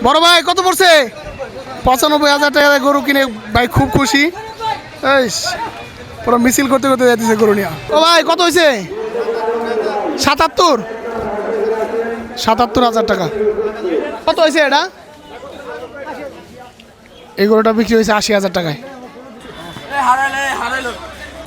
বড় ভাই কত পড়ছে? 95,000 টাকা গরু কিনে ভাই খুব খুশি। পুরো মিছিল করতে করতে যাইতেছে গরু নিয়ে। ও ভাই কত হয়েছে? 77,000 টাকা। কত হয়েছে এটা? এই গরুটা বিক্রি হয়েছে 80,000 টাকায়।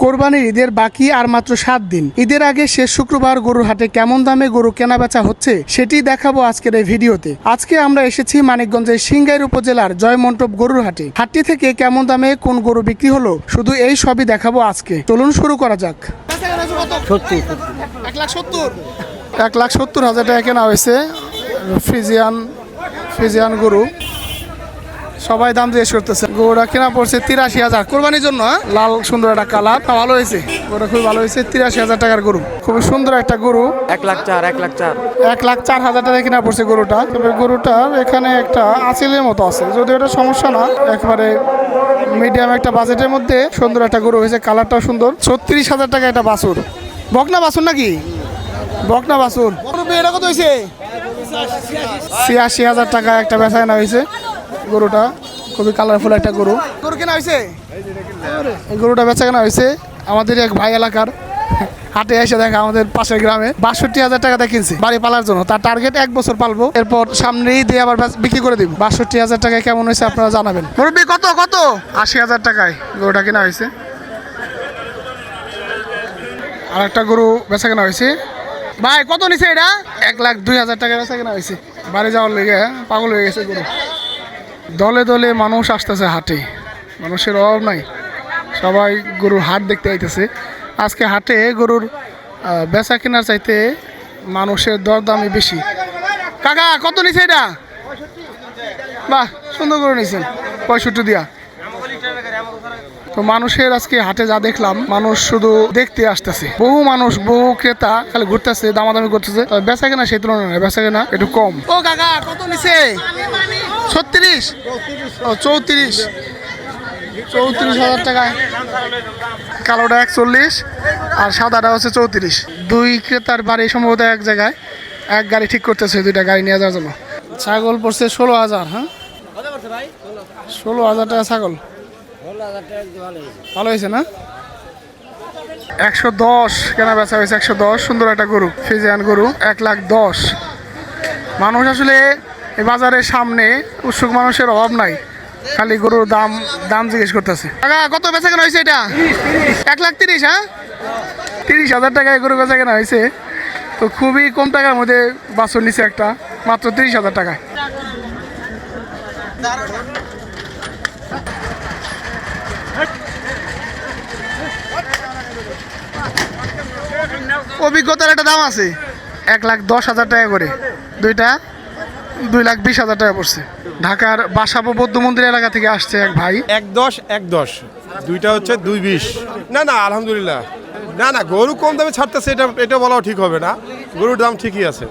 কোরবানির ঈদের বাকি আর মাত্র 7 দিন। ঈদের আগে শেষ শুক্রবার গরুর হাটে কেমন দামে গরু কেনা বেচা হচ্ছে সেটি দেখাবো আজকের এই ভিডিওতে। আজকে আমরা এসেছি মানিকগঞ্জের সিংগাইর উপজেলার জয়মন্টপ গরুর হাটে। হাটটি থেকে কেমন দামে কোন গরু বিক্রি হলো শুধু এই সবই দেখাবো আজকে। চলুন শুরু করা যাক। 1,70,000 টাকা কেনা হয়েছে ফ্রিজিয়ান গরু। সবাই দাম জিজ্ঞেস করতেছে। গরুটা কেনা পড়ছে 83,000 কোরবানির জন্য। লাল সুন্দর একটা কালার, ভালো হয়েছে গরুটা, খুবই ভালো হয়েছে। 83,000 টাকার গরু, খুবই সুন্দর একটা গরু। 1,04,000 টাকা কেনা পড়ছে গরুটা। তবে গরুটা এখানে একটা আঁচিলের মতো আছে, যদিও এটা সমস্যা না, একেবারে মিডিয়াম একটা বাজেটের মধ্যে সুন্দর একটা গরু হয়েছে। কালারটাও সুন্দর। 36,000 টাকা একটা বাছুর। বকনা বাছুর নাকি? বকনা বাছুর। এটা কত হয়েছে? 86,000 টাকা একটা বেচা কেনা হয়েছে। গরুটা খুবই কালারফুল একটা গরু কেনা হয়েছে। এই গরুটা বেচা কেনা হয়েছে আমাদের এক ভাই এলাকার হাটে এসে দেখা, আমাদের পাশের গ্রামে। 62,000 টাকা দিয়ে কিনছে বাড়ি পালার জন্য। তার টার্গেট 1 বছর পালবো, এরপর সামনেই দিয়ে আবার বিক্রি করে দিব। 62,000 টাকায় কেমন হয়েছে আপনারা জানাবেন। মুরব্বি কত? 80,000 টাকায় গরুটা কেনা হয়েছে। আর একটা গরু বেচা কেনা হয়েছে। ভাই কত নিছে এটা? 1,02,000 টাকা বেচা কেনা হয়েছে। বাড়ি যাওয়ার লেগে পাগল হয়ে গেছে গরু। দলে দলে মানুষ আসতেছে হাটে, মানুষের অভাব নাই। সবাই গরুর হাট দেখতে আইতেছে। আজকে হাটে গরুর বেচা কেনার চাইতে মানুষের দরদামই বেশি। কাকা কত নিছে এটা? বাহ, সুন্দর গরু নিছেন 65 দিয়া। তো মানুষের আজকে হাটে যা দেখলাম, মানুষ শুধু দেখতে আসতেছে। বহু মানুষ, বহু ক্রেতা খালি ঘুরতেছে, দামাদামি করতেছে। বেচা কেনা সেই তুলনায় বেচা কেনা একটু কম। ও কাকা কত নিছে? 36? ও 34,000 টাকায়। কালোটা 41 আর সাদাটা হচ্ছে 34। দুই ক্রেতার বাড়ি সম্ভবত এক জায়গায়, এক গাড়ি ঠিক করতেছে দুইটা গাড়ি নিয়ে যাওয়ার জন্য। ছাগল পড়ছে 16,000। হ্যাঁ 16,000 টাকা ছাগল। ভালো হয়েছে না? 110 কেনা বেচা হয়েছে। 110 সুন্দর একটা গরু, ফ্রিজিয়ান গরু। 1,10,000। মানুষ আসলে এই বাজারের সামনে উৎসুক, মানুষের অভাব নাই, খালি গরুর দাম জিজ্ঞেস করতেছে। কত বেচা কেনা হয়েছে এটা? 1,30,000। হ্যাঁ 30,000 টাকায় গরু বেচা কেনা হয়েছে। তো খুবই কম টাকার মধ্যে বাছুর নিচে একটা, মাত্র 30,000 টাকায়। অভিজ্ঞতার একটা দাম আছে। 1,10,000 টাকা করে দুইটা, 2,20,000 টাকা পড়ছে। ঢাকার বাসাবো বৌদ্ধ মন্দির এলাকা থেকে আসছে এক ভাই। 1,10 দুইটা হচ্ছে 2,20। না আলহামদুলিল্লাহ। না গরু কম দামে ছাড়তেছে, এটা বলাও ঠিক হবে না। গরুর দাম ঠিকই আছে।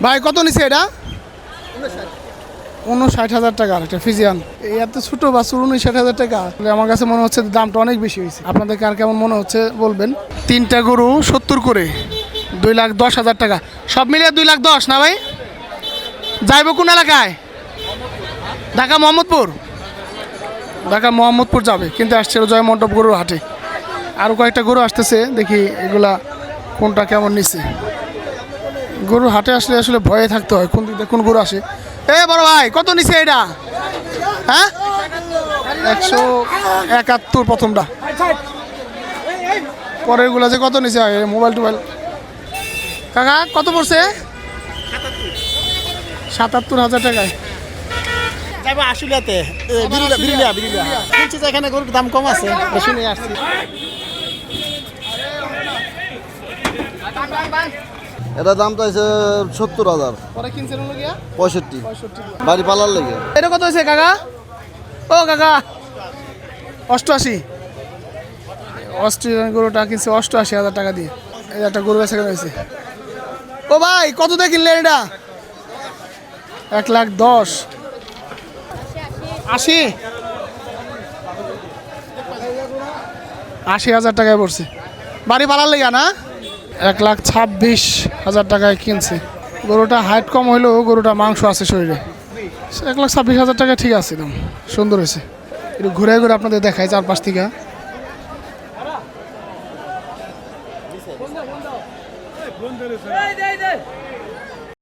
ভাই কত নিছে এটা? 59,000 টাকা একটা ফ্রিজিয়ান। এত ছোট বাছুর 59,000 টাকা, আমার কাছে মনে হচ্ছে দামটা অনেক বেশি হয়েছে। আপনাদেরকে আর কেমন মনে হচ্ছে বলবেন। 3টা গরু 70 করে, 2,10,000 টাকা। সব মিলিয়ে 2,10,000 না ভাই? যাইব কোন এলাকায়? ঢাকা মোহাম্মদপুর যাবে, কিন্তু আসছিল জয়মন্টপ গরুর হাটে। আরও কয়েকটা গরু আসতেছে, দেখি এগুলা কোনটা কেমন নিচ্ছে। গরুর হাটে আসলে ভয়ে থাকতে হয় কোন দিক দিয়ে কোন গরু আসে। বড় ভাই কত নিছে এটা? হ্যাঁ 171 প্রথমটা। পরের গুলা যে কত নিছে? মোবাইল টোবাইল। কাকা কত পড়ছে? 77,000 টাকায়। যাইবো আশুলিয়াতে, বিরিলিয়া শুনছি যে এখানে গরুর দাম কম আছে, শুনে আসছি। এটা দাম চাইছে 70,000। পরে কিনছেন হলো গিয়া 65 বাড়ি পালার লেগে। এটা কত হয়েছে কাকা? ও কাকা 88। অস্ট্রেলিয়ান গরুটা কিনছে 88,000 টাকা দিয়ে। এই একটা গরু বেচা কেনা হয়েছে। ও ভাই কত দিয়ে কিনলেন এটা? 1,10,000। 80,000 টাকায় পড়ছে। বাড়ি পালার লেগে না? 1,26,000 টাকায় কিনছে। গরুটা হাইট কম হইলেও গরুটা মাংস আছে শরীরে। 1,26,000 টাকা ঠিক আছে, দাম সুন্দর হয়েছে। একটু ঘুরে ঘুরে আপনাদের দেখাই চারপাশ থেকে।